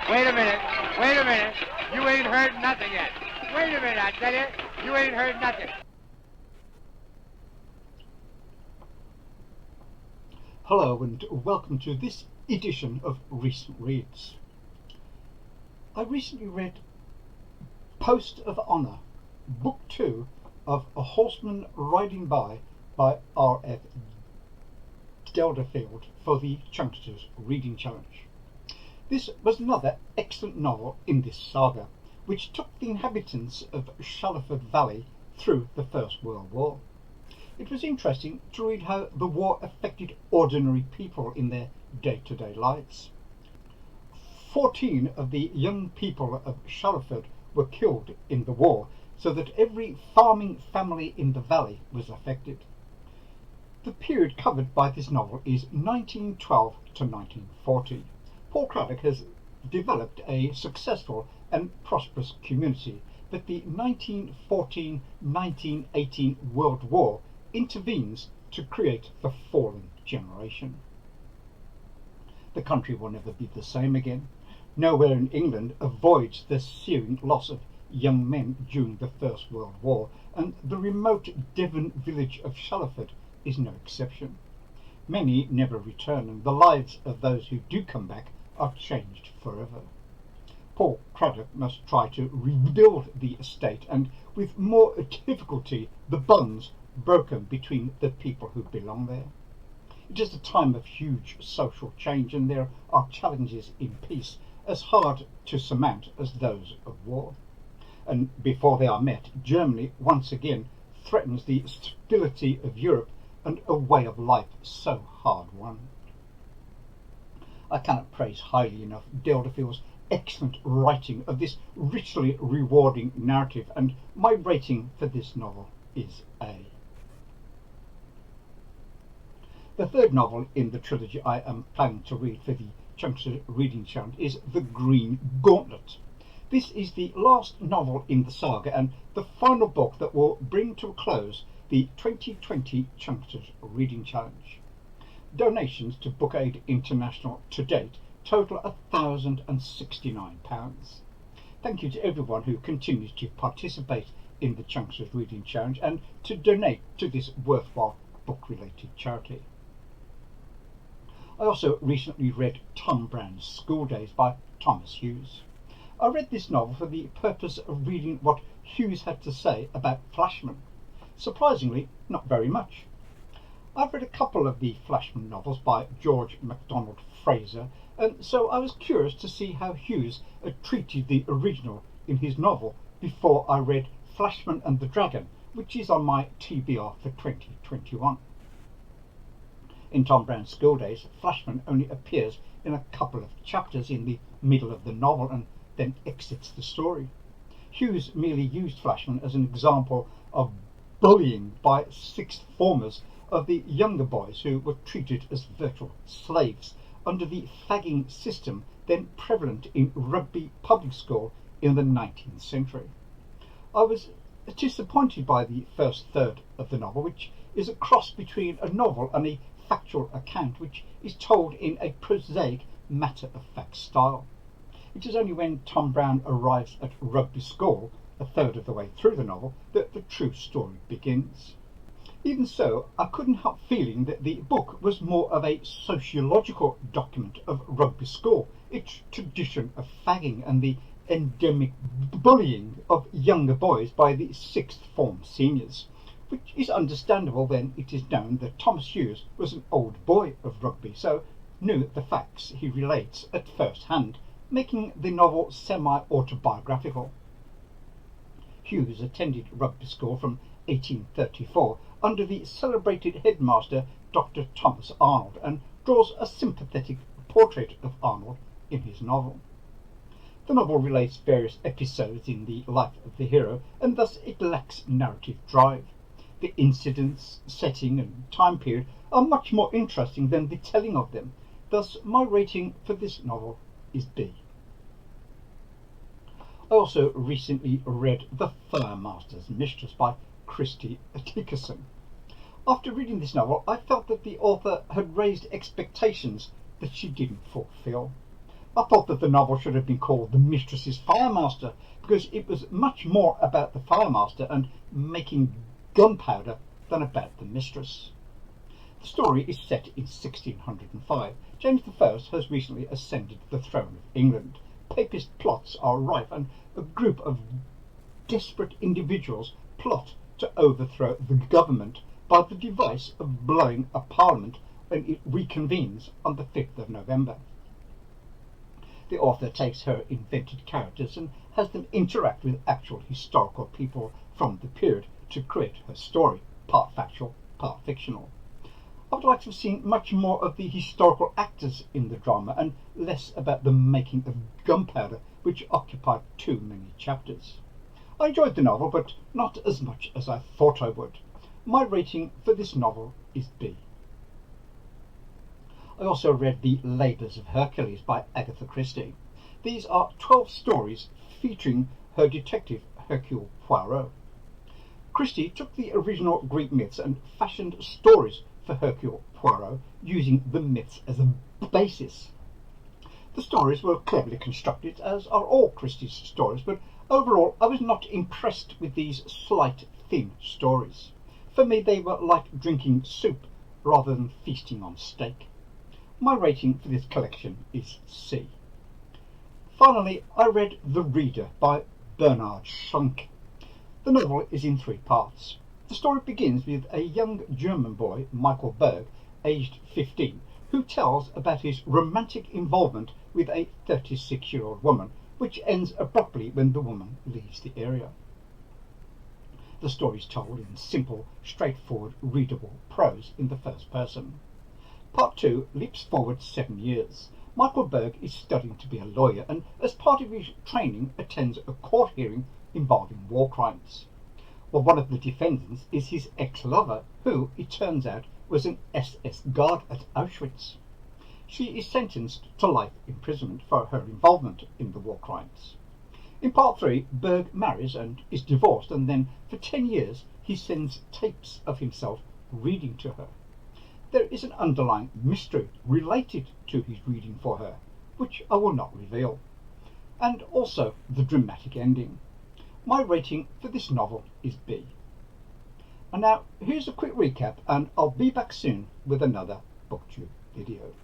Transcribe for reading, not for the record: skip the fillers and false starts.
Wait a minute. Wait a minute. You ain't heard nothing yet. Wait a minute, I tell you. You ain't heard nothing. Hello and welcome to this edition of Recent Reads. I recently read Post of Honour, Book 2 of A Horseman Riding by R.F. Delderfield for the Chant's Reading Challenge. This was another excellent novel in this saga, which took the inhabitants of Shalford Valley through the First World War. It was interesting to read how the war affected ordinary people in their day-to-day lives. 14 of the young people of Shalford were killed in the war, so that every farming family in the valley was affected. The period covered by this novel is 1912 to 1940. Paul Craddock has developed a successful and prosperous community, but the 1914-1918 World War intervenes to create the fallen generation. The country will never be the same again. Nowhere in England avoids the searing loss of young men during the First World War, and the remote Devon village of Shalford is no exception. Many never return, and the lives of those who do come back are changed forever. Paul Craddock must try to rebuild the estate, and with more difficulty the bonds broken between the people who belong there. It is a time of huge social change, and there are challenges in peace as hard to surmount as those of war. And before they are met, Germany once again threatens the stability of Europe and a way of life so hard won. I cannot praise highly enough Delderfield's excellent writing of this richly rewarding narrative, and my rating for this novel is A. The third novel in the trilogy I am planning to read for the Chant's Reading Challenge is The Green Gauntlet. This is the last novel in the saga and the final book that will bring to a close the 2020 Chant's Reading Challenge. Donations to Book Aid International to date total £1,069. Thank you to everyone who continues to participate in the Chant's Reading Challenge and to donate to this worthwhile book-related charity. I also recently read Tom Brown's Schooldays by Thomas Hughes. I read this novel for the purpose of reading what Hughes had to say about Flashman. Surprisingly, not very much. I've read a couple of the Flashman novels by George MacDonald Fraser, and so I was curious to see how Hughes had treated the original in his novel before I read Flashman and the Dragon, which is on my TBR for 2021. In Tom Brown's Schooldays, Flashman only appears in a couple of chapters in the middle of the novel and then exits the story. Hughes merely used Flashman as an example of bullying by sixth formers of the younger boys who were treated as virtual slaves under the fagging system then prevalent in Rugby public school in the 19th century. I was disappointed by the first third of the novel, which is a cross between a novel and a factual account which is told in a prosaic matter-of-fact style. It is only when Tom Brown arrives at Rugby school, a third of the way through the novel, that the true story begins. Even so, I couldn't help feeling that the book was more of a sociological document of Rugby school, its tradition of fagging and the endemic bullying of younger boys by the sixth form seniors, which is understandable when it is known that Thomas Hughes was an old boy of Rugby, so knew the facts he relates at first hand, making the novel semi-autobiographical. Hughes attended Rugby school from 1834 under the celebrated headmaster Dr. Thomas Arnold, and draws a sympathetic portrait of Arnold in his novel. The novel relates various episodes in the life of the hero, and thus it lacks narrative drive. The incidents, setting and time period are much more interesting than the telling of them, thus my rating for this novel is B. I also recently read The Fur Masters Mistress by Christie Dickason. After reading this novel, I felt that the author had raised expectations that she didn't fulfill. I thought that the novel should have been called The Mistress's Firemaster, because it was much more about the Firemaster and making gunpowder than about the mistress. The story is set in 1605. James I has recently ascended the throne of England. Papist plots are rife, and a group of desperate individuals plot to overthrow the government by the device of blowing a parliament when it reconvenes on the 5th of November. The author takes her invented characters and has them interact with actual historical people from the period to create her story, part factual, part fictional. I would like to have seen much more of the historical actors in the drama and less about the making of gunpowder, which occupied too many chapters. I enjoyed the novel, but not as much as I thought I would. My rating for this novel is B. I also read the Labels of Hercules by Agatha Christie. These are 12 stories featuring her detective Hercule Poirot. Christie took the original Greek myths and fashioned stories for Hercule Poirot using the myths as a basis. The stories were cleverly constructed, as are all Christie's stories, but overall I was not impressed with these slight, thin stories. For me, they were like drinking soup rather than feasting on steak. My rating for this collection is C. Finally, I read The Reader by Bernhard Schlink. The novel is in 3 parts. The story begins with a young German boy, Michael Berg, aged 15, who tells about his romantic involvement with a 36-year-old woman, which ends abruptly when the woman leaves the area. The story is told in simple, straightforward, readable prose in the first person. Part 2 leaps forward 7 years. Michael Berg is studying to be a lawyer and, as part of his training, attends a court hearing involving war crimes. Well, one of the defendants is his ex-lover, who, it turns out, was an SS guard at Auschwitz. She is sentenced to life imprisonment for her involvement in the war crimes. In Part 3, Berg marries and is divorced, and then for 10 years he sends tapes of himself reading to her. There is an underlying mystery related to his reading for her, which I will not reveal, and also the dramatic ending. My rating for this novel is B. And now here's a quick recap, and I'll be back soon with another BookTube video.